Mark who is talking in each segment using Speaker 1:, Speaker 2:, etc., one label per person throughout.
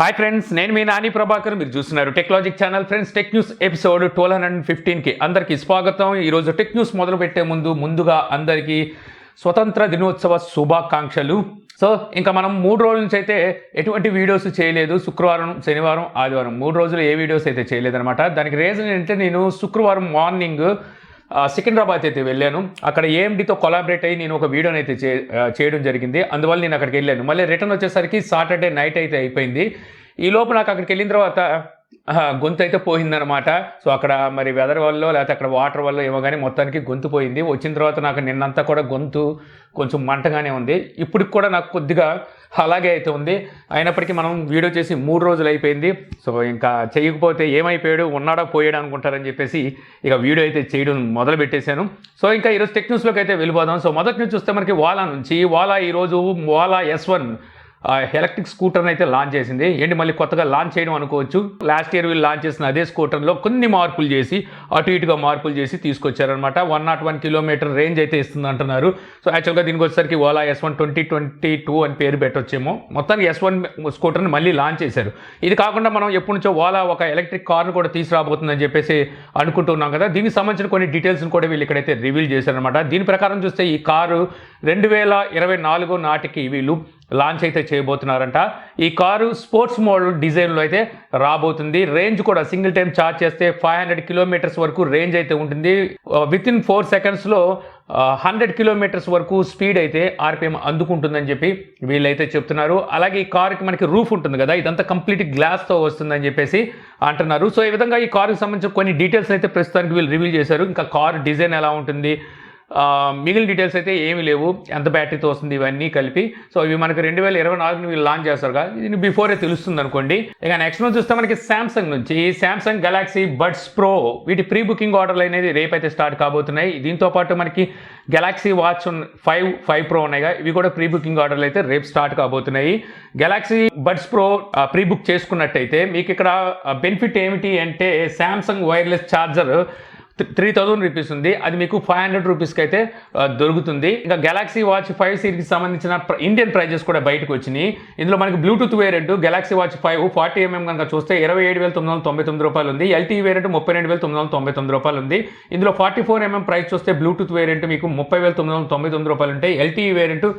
Speaker 1: Hi friends, నేను మీ నాని ప్రభాకర్. మీరు చూస్తున్నారు Techlogic channel. Friends, tech news episode 1215కి అందరికీ స్వాగతం. ఈరోజు టెక్ న్యూస్ మొదలు పెట్టే ముందుగా అందరికీ స్వతంత్ర దినోత్సవ శుభాకాంక్షలు. సో ఇంకా మనం 3 రోజుల నుంచి అయితే ఎటువంటి వీడియోస్ చేయలేదు. శుక్రవారం, శనివారం, ఆదివారం 3 రోజులు ఏ వీడియోస్ అయితే చేయలేదన్నమాట. దానికి రీజన్ ఏంటంటే నేను శుక్రవారం మార్నింగ్ సికింద్రాబాద్ అయితే వెళ్ళాను. అక్కడ ఏఎండితో కొలాబరేట్ అయ్యి నేను ఒక వీడియోని అయితే చేయడం జరిగింది. అందువల్ల నేను అక్కడికి వెళ్ళాను. మళ్ళీ రిటర్న్ వచ్చేసరికి సాటర్డే నైట్ అయితే అయిపోయింది. ఈ లోపు నాకు అక్కడికి వెళ్ళిన తర్వాత గొంతు అయితే పోయిందనమాట. సో అక్కడ మరి వెదర్ వల్ల లేకపోతే అక్కడ వాటర్ వల్ల ఏమో కానీ మొత్తానికి గొంతు పోయింది. వచ్చిన తర్వాత నాకు నిన్నంతా కూడా గొంతు కొంచెం మంటగానే ఉంది. ఇప్పటికి కూడా నాకు కొద్దిగా అలాగే అయితే ఉంది. అయినప్పటికీ మనం వీడియో చేసి 3 రోజులు అయిపోయింది. సో ఇంకా చేయకపోతే ఏమైపోయాడు, ఉన్నాడా పోయాడు అనుకుంటారని చెప్పేసి ఇక వీడియో అయితే చేయడం మొదలు పెట్టేశాను. సో ఇంకా ఈరోజు టెక్ న్యూస్లోకి అయితే వెళ్ళిపోదాం. సో మొదటి నుంచి చూస్తే మనకి వాలా నుంచి ఈరోజు వాలా S1 ఎలక్ట్రిక్ స్కూటర్ని అయితే లాంచ్ చేసింది. ఏంటి మళ్ళీ కొత్తగా లాంచ్ చేయడం అనుకోవచ్చు. లాస్ట్ ఇయర్ వీళ్ళు లాంచ్ చేసిన అదే స్కూటర్లో కొన్ని మార్పులు చేసి అటు ఇటుగా మార్పులు చేసి తీసుకొచ్చారనమాట. 101 కిలోమీటర్ రేంజ్ అయితే ఇస్తుంది అంటున్నారు. సో యాక్చువల్గా దీనికి వచ్చేసరికి ఓలా S1 2022 అని పేరు పెట్టొచ్చేమో. మొత్తానికి S1 స్కూటర్ని మళ్ళీ లాంచ్ చేశారు. ఇది కాకుండా మనం ఎప్పటి నుంచో ఓలా ఒక ఎలక్ట్రిక్ కార్ను కూడా తీసుకురాబోతుందని చెప్పేసి అనుకుంటున్నాం కదా. దీనికి సంబంధించిన కొన్ని డీటెయిల్స్ని కూడా వీళ్ళు ఇక్కడైతే రివీల్ చేశారనమాట. దీని ప్రకారం చూస్తే ఈ కారు 2024 నాటికి వీళ్ళు లాంచ్ అయితే చేయబోతున్నారంట. ఈ కారు స్పోర్ట్స్ మోడల్ డిజైన్లో అయితే రాబోతుంది. రేంజ్ కూడా సింగిల్ టైం ఛార్జ్ చేస్తే 500 కిలోమీటర్స్ వరకు రేంజ్ అయితే ఉంటుంది. విత్ ఇన్ 4 సెకండ్స్లో 100 కిలోమీటర్స్ వరకు స్పీడ్ అయితే RPM అందుకుంటుందని చెప్పి వీళ్ళైతే చెప్తున్నారు. అలాగే ఈ కారుకి మనకి రూఫ్ ఉంటుంది కదా, ఇదంతా కంప్లీట్ గ్లాస్తో వస్తుందని చెప్పేసి అంటున్నారు. సో ఈ విధంగా ఈ కారుకి సంబంధించిన కొన్ని డీటెయిల్స్ అయితే ప్రస్తుతానికి వీళ్ళు రివీల్ చేశారు. ఇంకా కారు డిజైన్ ఎలా ఉంటుంది, మిగిలిన డీటెయిల్స్ అయితే ఏమీ లేవు. ఎంత బ్యాటరీతో వస్తుంది ఇవన్నీ కలిపి. సో ఇవి మనకి 2024 వీళ్ళు లాంచ్ చేస్తారు కదా, ఇది బిఫోరే తెలుస్తుంది అనుకోండి. ఇక నెక్స్ట్ నుంచి చూస్తే మనకి శాంసంగ్ నుంచి శాంసంగ్ గెలాక్సీ బడ్స్ ప్రో వీటి ప్రీ బుకింగ్ ఆర్డర్లు అనేది రేపైతే స్టార్ట్ కాబోతున్నాయి. దీంతో పాటు మనకి గెలాక్సీ వాచ్ 5 ప్రో ఉన్నాయిగా, ఇవి కూడా ప్రీ బుకింగ్ ఆర్డర్లు అయితే రేపు స్టార్ట్ కాబోతున్నాయి. Galaxy buds pro pre book చేసుకున్నట్టయితే మీకు ఇక్కడ బెనిఫిట్ ఏమిటి అంటే శాంసంగ్ వైర్లెస్ ఛార్జర్ 3000 రూపీస్ ఉంది. అది మీకు 500 రూపీస్కి అయితే దొరుకుతుంది. ఇంకా గెలాక్సీ వాచ్ 5 సిరీస్కి సంబంధించిన ఇండియన్ ప్రైజెస్ కూడా బయటకు వచ్చినాయి. ఇందులో మనకి Bluetooth variant Galaxy watch 5 40mm కనుక చూస్తే 27,999 రూపాయలు ఉంది. LTE వేరియంట్ 32,999 రూపాయలు ఉంది. ఇందులో 44mm ప్రైస్ చూస్తే బ్లూటూత్ వేరియంట్ మీకు 30,999 రూపాయలు ఉంటాయి. LTE వేరియంట్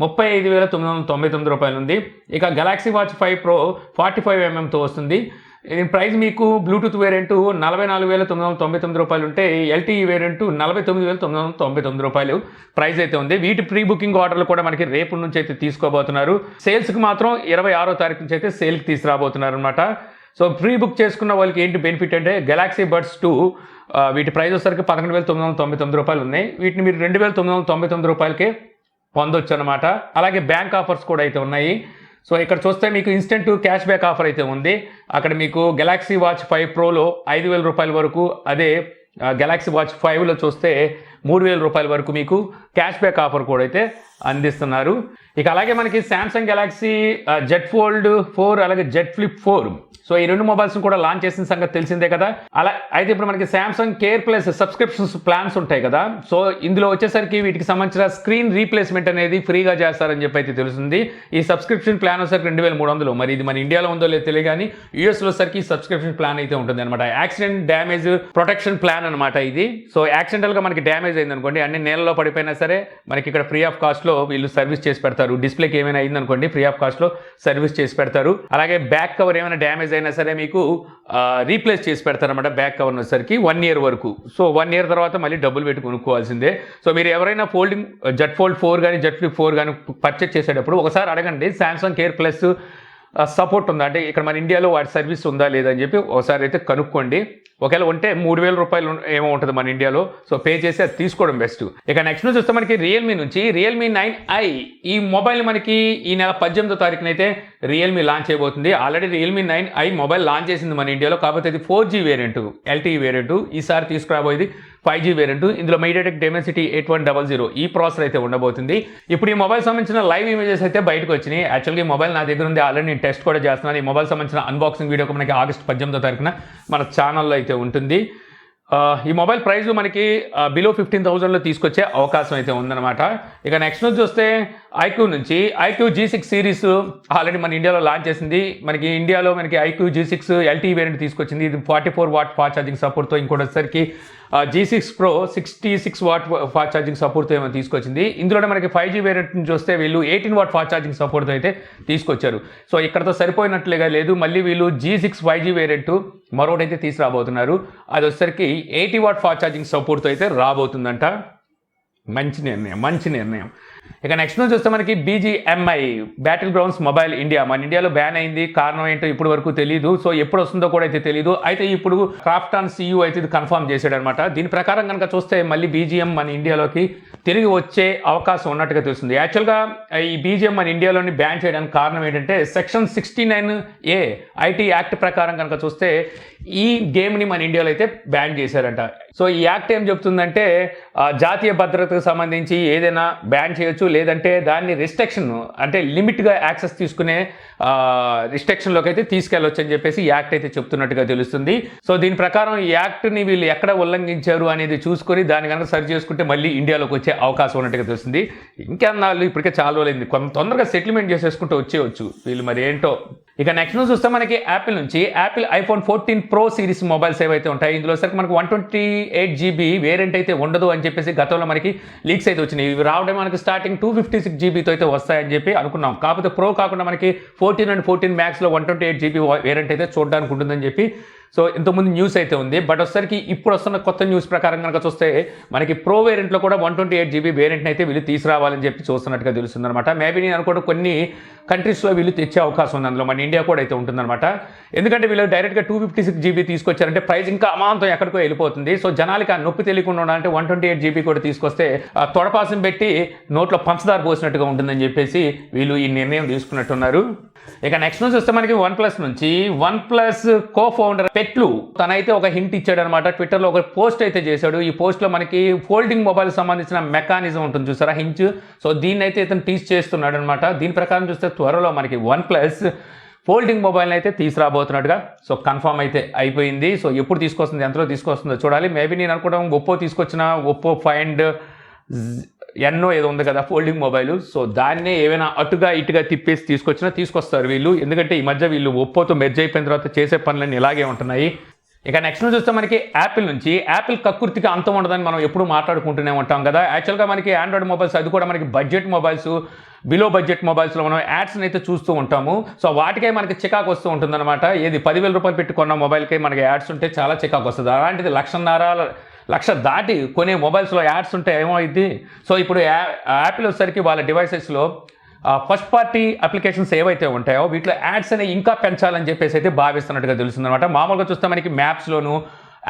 Speaker 1: 35,999 రూపాయలు ఉంది. ఇక గెలాక్సీ వాచ్ 5 ప్రో 45mmతో వస్తుంది. దీని ప్రైస్ మీకు బ్లూటూత్ వేరియంట్ 44,999 రూపాయలు ఉంటే LTE వేరియంట్ 49,999 రూపాయలు ప్రైస్ అయితే ఉంది. వీటి ప్రీ బుకింగ్ ఆర్డర్లు కూడా మనకి రేపు నుంచి అయితే తీసుకోబోతున్నారు. సేల్స్కి మాత్రం 26వ తారీఖు నుంచి అయితే సేల్కి తీసుకురాబోతున్నారు అనమాట. సో ప్రీ బుక్ చేసుకున్న వాళ్ళకి ఏంటి బెనిఫిట్ అంటే గెలాక్సీ బడ్స్ 2 వీటి ప్రైస్ వచ్చేసరికి 11,999 రూపాయలు ఉన్నాయి. వీటిని మీరు 2,999 రూపాయలకే పొందొచ్చు అనమాట. అలాగే బ్యాంక్ ఆఫర్స్ కూడా అయితే ఉన్నాయి. సో ఇక్కడ చూస్తే మీకు ఇన్స్టెంట్ క్యాష్ బ్యాక్ ఆఫర్ అయితే ఉంది. అక్కడ మీకు గెలాక్సీ వాచ్ 5 ప్రోలో 5,000 రూపాయల వరకు, అదే గెలాక్సీ వాచ్ 5లో చూస్తే 3,000 రూపాయల వరకు మీకు క్యాష్ బ్యాక్ ఆఫర్ కూడా అయితే అందిస్తున్నారు. ఇక అలాగే మనకి శాంసంగ్ గెలాక్సీ జెడ్ ఫోల్డ్ 4 అలాగే జెడ్ ఫ్లిప్ 4 సో ఈ 2 మొబైల్స్ కూడా లాంచ్ చేసిన సంగతి తెలిసిందే కదా. అలా అయితే ఇప్పుడు మనకి Samsung care plus subscriptions plans ఉంటాయి కదా. సో ఇందులో వచ్చేసరికి వీటికి సంబంధించిన స్క్రీన్ రీప్లేస్మెంట్ అనేది ఫ్రీగా చేస్తారని చెప్పి అయితే తెలుస్తుంది. ఈ సబ్స్క్రిప్షన్ ప్లాన్ వచ్చేసరికి 2,300. మరి ఇది మన ఇండియాలో ఉందో లేదో తెలియదు కానీ యూఎస్లో సరికి సబ్స్క్రిప్షన్ ప్లాన్ అయితే ఉంటుంది అనమాట. యాక్సిడెంట్ డ్యామేజ్ ప్రొటెక్షన్ ప్లాన్ అనమాట ఇది. సో యాక్సిడెంటల్గా మనకి డ్యామేజ్ అయింది అనుకోండి, అన్ని నేలలో పడిపోయినా సరే మనకి ఇక్కడ ఫ్రీ ఆఫ్ కాస్ట్లో వీళ్ళు సర్వీస్ చేసి పెడతారు. డిస్ప్లేకి ఏమైనా అయిందనుకోండి ఫ్రీ ఆఫ్ కాస్ట్లో సర్వీస్ చేసి పెడతారు. అలాగే బ్యాక్ కవర్ ఏమైనా డ్యామేజ్ అయినా సరే మీకు రీప్లేస్ చేసి పెడతారన్నమాట. బ్యాక్ కవర్ వచ్చేసరికి 1 ఇయర్ వరకు. సో 1 ఇయర్ తర్వాత మళ్ళీ డబ్బులు పెట్టి కొనుక్కోవాల్సిందే. సో మీరు ఎవరైనా జెడ్ ఫోల్డ్ 4 కానీ జెడ్ ఫ్లిప్ 4 కానీ పర్చేస్ చేసేటప్పుడు ఒకసారి అడగండి శాంసంగ్ కేర్ ప్లస్ సపోర్ట్ ఉందా అంటే, ఇక్కడ మన ఇండియాలో వాటి సర్వీస్ ఉందా లేదని చెప్పి ఒకసారి అయితే కనుక్కోండి. ఒకవేళ ఉంటే 3,000 రూపాయలు ఏమో ఉంటుంది మన ఇండియాలో. సో పే చేసి అది తీసుకోవడం బెస్ట్. ఇక నెక్స్ట్ నుంచి వస్తే మనకి రియల్మీ నుంచి రియల్మీ 9i ఈ మొబైల్ మనకి ఈ నెల 18వ తారీఖున అయితే రియల్మీ లాంచ్ చేయబోతుంది. Already Realme 9i mobile launch చేసింది మన ఇండియాలో. కాకపోతే ఇది 4G వేరియంట్ LTE వేరియంట్. ఈసారి తీసుకురాబోయేది 5G వేరియంట్. ఇందులో మీడియాటెక్ డెమెన్సిటీ 8100 ఈ ప్రాసెసర్ అయితే ఉండబోతుంది. ఇప్పుడు ఈ మొబైల్ సంబంధించిన లైవ్ ఇమేజెస్ అయితే బయటకు వచ్చినాయి. యాక్చువల్గా ఈ మొబైల్ నా దగ్గర ఉంది, ఆల్రెడీ నేను టెస్ట్ కూడా చేస్తున్నాను. ఈ మొబైల్ సంబంధించిన అన్బాక్సింగ్ వీడియో మనకి ఆగస్టు 18వ తారీఖున మన ఛానల్లో అయితే ఉంటుంది. ఈ మొబైల్ ప్రైస్ మనకి బిలో 15,000లో తీసుకొచ్చే అవకాశం అయితే ఉందన్నమాట. ఇక నెక్స్ట్ నుంచి వస్తే ఐక్యూ నుంచి ఐక్యూ G6 సిరీస్ ఆల్రెడీ మన ఇండియాలో లాంచ్ చేసింది. మనకి ఇండియాలో ఐక్యూ G6 LTE వేరియంట్ తీసుకొచ్చింది. ఇది 44 వాట్ ఫాస్ట్ ఛార్జింగ్ సపోర్ట్తో, ఇంకోటి వచ్చేసరికి G6 Pro 66 watt fast charging సపోర్ట్తో ఏమో తీసుకొచ్చింది. ఇందులోనే మనకి 5G వేరియంట్ నుంచి వస్తే వీళ్ళు 18 వాట్ ఫాస్ట్ ఛార్జింగ్ సపోర్ట్తో అయితే తీసుకొచ్చారు. సో ఇక్కడతో సరిపోయినట్లుగా లేదు, మళ్ళీ వీళ్ళు G6 5G వేరియంట్ మరొకటి అయితే తీసుకురాబోతున్నారు. అది వచ్చేసరికి 80 వాట్ ఫాస్ట్ ఛార్జింగ్ సపోర్ట్తో అయితే రాబోతుందంట. మంచి నిర్ణయం. ఇక నెక్స్ట్ నుంచి వస్తే మనకి BGMI battle grounds mobile India మన ఇండియాలో బ్యాన్ అయింది. కారణం ఏంటో ఇప్పుడు వరకు తెలియదు. సో ఎప్పుడు వస్తుందో కూడా అయితే తెలియదు. అయితే ఇప్పుడు క్రాఫ్టాన్ CEO అయితే ఇది కన్ఫర్మ్ చేశాడు అనమాట. దీని ప్రకారం కనుక చూస్తే మళ్ళీ BGM మన ఇండియాలోకి తిరిగి వచ్చే అవకాశం ఉన్నట్టుగా తెలుస్తుంది. యాక్చువల్గా ఈ BGM మన ఇండియాలోని బ్యాన్ చేయడానికి కారణం ఏంటంటే సెక్షన్ 69A IT యాక్ట్ ప్రకారం కనుక చూస్తే ఈ గేమ్ని మన ఇండియాలో అయితే బ్యాన్ చేశారంట. సో ఈ యాక్ట్ ఏం చెప్తుందంటే జాతీయ భద్రతకు సంబంధించి ఏదైనా బ్యాన్ చేయొచ్చు, లేదంటే దాన్ని రిస్ట్రిక్షన్ అంటే లిమిట్గా యాక్సెస్ తీసుకునే రిస్ట్రిక్షన్లోకి అయితే తీసుకెళ్ళొచ్చు అని చెప్పేసి ఈ యాక్ట్ అయితే చెప్తున్నట్టుగా తెలుస్తుంది. సో దీని ప్రకారం ఈ యాక్ట్ని వీళ్ళు ఎక్కడ ఉల్లంఘించారు అనేది చూసుకొని దాన్ని కనుక సరి చేసుకుంటే మళ్ళీ ఇండియాలోకి వచ్చే అవకాశం ఉన్నట్టుగా తెలుస్తుంది. ఇంకెన్నాళ్ళు ఇప్పటికే చాలా రోజులైంది, కొంత తొందరగా సెటిల్మెంట్ చేసేసుకుంటూ వచ్చేయచ్చు వీళ్ళు, మరి ఏంటో. ఇక నెక్స్ట్ న్యూస్ చూస్తే మనకి యాపిల్ నుంచి Apple iPhone 14 Pro series mobiles ఏవైతే ఉంటాయి ఇందులో సరికి మనకి 128GB వేరియంట్ అయితే ఉండదు అని చెప్పేసి గతంలో మనకి లీక్స్ అయితే వచ్చినాయి. ఇవి రావడం మనకి స్టార్టింగ్ 256GBతో అయితే వస్తాయని చెప్పి అనుకున్నాం. కాకపోతే ప్రో కాకుండా మనకి 14 అండ్ 14 Maxలో 128GB వేరియంట్ అయితే చూడడానికి ఉంటుందని చెప్పి సో ఇంతకుముందు న్యూస్ అయితే ఉంది. బట్ వచ్చేసరికి ఇప్పుడు వస్తున్న కొత్త న్యూస్ ప్రకారం కనుక చూస్తే మనకి ప్రో వేరియంట్లో కూడా 128GB వేరియంట్ని అయితే వీళ్ళు తీసుకురావాలని చెప్పి చూస్తున్నట్టుగా తెలుస్తుంది అనమాట. మేబీ నేను అనుకోవడం కొన్ని కంట్రీస్లో వీళ్ళు తెచ్చే అవకాశం ఉంది, అందులో మన ఇండియా కూడా అయితే ఉంటుందన్నమాట. ఎందుకంటే వీళ్ళు డైరెక్ట్గా 256GB తీసుకొచ్చారంటే ప్రైస్ ఇంకా అమాంతం ఎక్కడికో వెళ్ళిపోతుంది. సో జనాలకి ఆ నొప్పి తెలియకుండా ఉండాలంటే 128GB కూడా తీసుకొస్తే తొడపాసం పెట్టి నోట్లో పంచదార పోసినట్టుగా ఉంటుందని చెప్పేసి వీళ్ళు ఈ నిర్ణయం తీసుకున్నట్టున్నారు. ఇక నెక్స్ట్ నుంచి వస్తే మనకి OnePlus నుంచి OnePlus కో ఫౌండర్ పెట్లు తనైతే ఒక హింట్ ఇచ్చాడు అనమాట. ట్విట్టర్లో ఒక పోస్ట్ అయితే చేశాడు. ఈ పోస్ట్లో మనకి ఫోల్డింగ్ మొబైల్ సంబంధించిన మెకానిజం ఉంటుంది చూసారా, హించ్. సో దీన్ని అయితే ఇతను టీచ్ చేస్తున్నాడు అనమాట. దీని ప్రకారం చూస్తే త్వరలో మనకి OnePlus ఫోల్డింగ్ మొబైల్ని అయితే తీసుకురాబోతున్నట్టుగా సో కన్ఫర్మ్ అయితే అయిపోయింది. సో ఎప్పుడు తీసుకొస్తుంది, ఎంతలో తీసుకొస్తుందో చూడాలి. మేబీ నేను అనుకోవడం ఒప్పో తీసుకొచ్చిన ఒప్పో ఫైండ్ ఎన్నో ఏదో ఉంది కదా ఫోల్డింగ్ మొబైల్, సో దాన్నే ఏమైనా అటుగా ఇటుగా తిప్పేసి తీసుకొస్తారు వీళ్ళు. ఎందుకంటే ఈ మధ్య వీళ్ళు ఒప్పోతో మెర్జ్ అయిపోయిన తర్వాత చేసే పనులన్నీ ఇలాగే ఉంటున్నాయి. ఇక నెక్స్ట్ చూస్తే మనకి యాపిల్ నుంచి యాపిల్ కక్కుర్తికి అంతం ఉండదని మనం ఎప్పుడు మాట్లాడుకుంటూనే ఉంటాం కదా. యాక్చువల్గా మనకి ఆండ్రాయిడ్ మొబైల్స్ అది కూడా మనకి బడ్జెట్ మొబైల్స్, బిలో బడ్జెట్ మొబైల్స్లో మనం యాడ్స్ని అయితే చూస్తూ ఉంటాము. సో వాటికే మనకి చికాకు వస్తూ ఉంటుందన్నమాట. ఏది 10,000 రూపాయలు పెట్టుకున్న మొబైల్కే మనకి యాడ్స్ ఉంటే చాలా చికాకు వస్తుంది. అలాంటిది 1,50,000 దాటి కొనే మొబైల్స్లో యాడ్స్ ఉంటే ఏమైంది. సో ఇప్పుడు యాపిల్ వచ్చేసరికి వాళ్ళ డివైసెస్లో ఫస్ట్ పార్టీ అప్లికేషన్స్ ఏవైతే ఉంటాయో వీటిలో యాడ్స్ అనేవి ఇంకా పెంచాలని చెప్పేసి అయితే భావిస్తున్నట్టుగా తెలుస్తుందన్నమాట. మామూలుగా చూస్తే మనకి మ్యాప్స్లోను,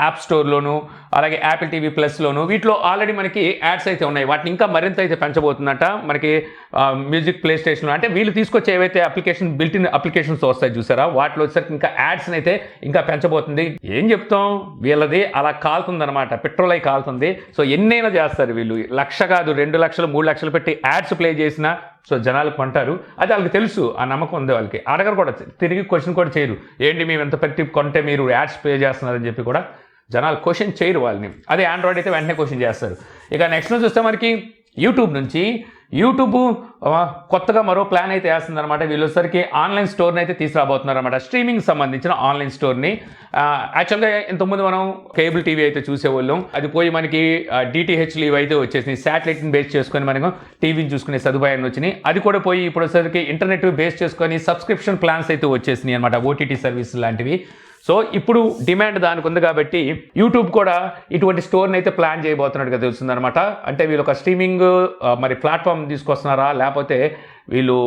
Speaker 1: యాప్ స్టోర్లోను, అలాగే యాపిల్ టీవీ ప్లస్లోను వీటిలో ఆల్రెడీ మనకి యాడ్స్ అయితే ఉన్నాయి. వాటిని ఇంకా మరింత అయితే పెంచబోతుందట. మనకి మ్యూజిక్ ప్లే స్టేషన్లో అంటే వీళ్ళు తీసుకొచ్చే ఏవైతే బిల్ట్ ఇన్ అప్లికేషన్స్ వస్తాయి చూసారా, వాటిలో వచ్చేసరికి ఇంకా యాడ్స్ని అయితే ఇంకా పెంచబోతుంది. ఏం చెప్తాం, వీళ్ళది అలా కాలుతుందన్నమాట, పెట్రోల్ అయి కాలుతుంది. సో ఎన్నైనా చేస్తారు వీళ్ళు, 1,00,000 కాదు 2 లక్షలు 3 లక్షలు పెట్టి యాడ్స్ ప్లే చేసినా సో జనాలు కొంటారు. అది వాళ్ళకి తెలుసు, ఆ నమ్మకం ఉంది వాళ్ళకి. అడగరు కూడా, తిరిగి క్వశ్చన్ కూడా చేయరు. ఏంటి మేము ఎంత పెట్టి కొంటే మీరు యాడ్స్ ప్లే చేస్తున్నారని చెప్పి కూడా జనాలు క్వశ్చన్ చేయరు వాళ్ళని. అదే ఆండ్రాయిడ్ అయితే వెంటనే క్వశ్చన్ చేస్తారు. ఇక నెక్స్ట్ చూస్తే మనకి యూట్యూబ్ నుంచి యూట్యూబ్ కొత్తగా మరో ప్లాన్ అయితే వేస్తుందన్నమాట. వీళ్ళొసరికి ఆన్లైన్ స్టోర్ని అయితే తీసుకురాబోతున్నారు అనమాట, స్ట్రీమింగ్ సంబంధించిన ఆన్లైన్ స్టోర్ని. యాక్చువల్గా ఇంతకుముందు మనం కేబుల్ టీవీ అయితే చూసేవాళ్ళం, అది పోయి మనకి DTHలు ఇవి అయితే వచ్చేసినాయి. శాటిలైట్ని బేస్ చేసుకొని మనకు టీవీని చూసుకునే సదుపాయాన్ని వచ్చినాయి. అది కూడా పోయి ఇప్పుడు వచ్చేసరికి ఇంటర్నెట్ బేస్ చేసుకొని సబ్స్క్రిప్షన్ ప్లాన్స్ అయితే వచ్చేసినాయి అనమాట, OTT సర్వీస్ లాంటివి. సో ఇప్పుడు డిమాండ్ దానికి ఉంది కాబట్టి యూట్యూబ్ కూడా ఇటువంటి స్టోర్ని అయితే ప్లాన్ చేయబోతున్నట్టుగా తెలుస్తుంది అనమాట. అంటే వీళ్ళు ఒక స్ట్రీమింగ్ మరి ప్లాట్ఫామ్ తీసుకొస్తున్నారా, లేకపోతే వీళ్ళు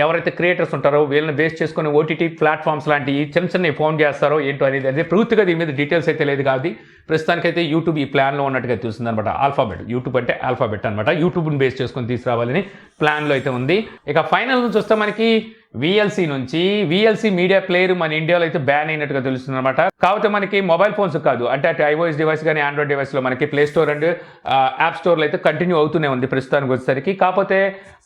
Speaker 1: ఎవరైతే క్రియేటర్స్ ఉంటారో వీళ్ళని బేస్ చేసుకుని OTT ప్లాట్ఫామ్స్ లాంటివి చిన్న ఫోన్ చేస్తారో ఏంటో అనేది అదే పూర్తిగా దీని మీద డీటెయిల్స్ అయితే లేదు. కాబట్టి ప్రస్తుతానికైతే యూట్యూబ్ ఈ ప్లాన్లో ఉన్నట్టుగా తెలుస్తుంది అనమాట. ఆల్ఫాబెట్, యూట్యూబ్ అంటే ఆల్ఫాబెట్ అనమాట. యూట్యూబ్ని బేస్ చేసుకొని తీసుకురావాలని ప్లాన్లో అయితే ఉంది. ఇక ఫైనల్ నుంచి వస్తే మనకి విఎల్సి నుంచి విఎల్సి మీడియా ప్లేయర్ మన ఇండియాలో అయితే బ్యాన్ అయినట్టుగా తెలుస్తుంది అనమాట. కాకపోతే మనకి మొబైల్ ఫోన్స్ కాదు, అంటే అటు ఐఓఎస్ డివైస్ కానీ ఆండ్రాయిడ్ డివైస్లో మనకి ప్లే స్టోర్ అండ్ యాప్ స్టోర్లో అయితే కంటిన్యూ అవుతూనే ఉంది ప్రస్తుతానికి వచ్చేసరికి. కాకపోతే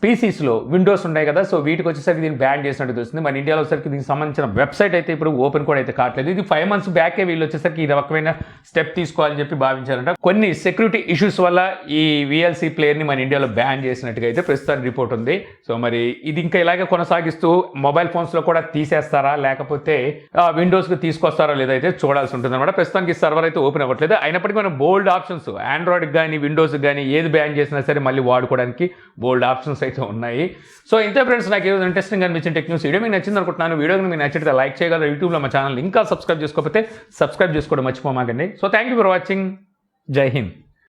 Speaker 1: పీసీస్లో విండోస్ ఉన్నాయి కదా, సో వీటికి వచ్చేసరికి దీన్ని బ్యాన్ చేసినట్టు తెలుస్తుంది. మన ఇండియాలో వచ్చేసరికి దీనికి సంబంధించిన వెబ్సైట్ అయితే ఇప్పుడు ఓపెన్ కూడా అయితే కావట్లేదు. ఇది 5 months బ్యాకే వీళ్ళు వచ్చేసరికి ఈ రకమైన స్టెప్ తీసుకోవాలని చెప్పి భావించారంట. కొన్ని సెక్యూరిటీ ఇష్యూస్ వల్ల ఈ విఎల్సి ప్లేయర్ని మన ఇండియాలో బ్యాన్ చేసినట్టుగా అయితే ప్రస్తుతానికి రిపోర్ట్ ఉంది. సో మరి ఇది ఇంకా ఇలాగే కొనసాగిస్తూ మొబైల్ ఫోన్స్లో కూడా తీసేస్తారా, లేకపోతే విండోస్కి తీసుకొస్తారా లేదైతే చూడాల్సి ఉంటుంది అనమాట. ప్రస్తుతానికి సర్వర్ అయితే ఓపెన్ అవ్వట్లేదు. అయినప్పటికీ మనం బోల్డ్ ఆప్షన్స్ ఆండ్రాయిడ్ కానీ విండోస్ కానీ ఏది బ్యాన్ చేసినా సరే మళ్ళీ వాడుకోవడానికి బోల్డ్ ఆప్షన్స్ అయితే ఉన్నాయి. సో ఇంతే ఫ్రెండ్స్, నాకు ఏదో ఇంట్రెస్టింగ్ అనిపించిన టెక్ న్యూస్ వీడియో మీకు నచ్చింది అనుకుంటున్నాను. వీడియో మీకు నచ్చితే లైక్ చేయగలరు. యూట్యూబ్లో మా ఛానల్ ఇంకా సబ్స్క్రైబ్ చేసుకోకపోతే సబ్స్క్రైబ్ చేసుకోవడం మర్చిపోమాకండి. So thank you for watching. Jai Hind.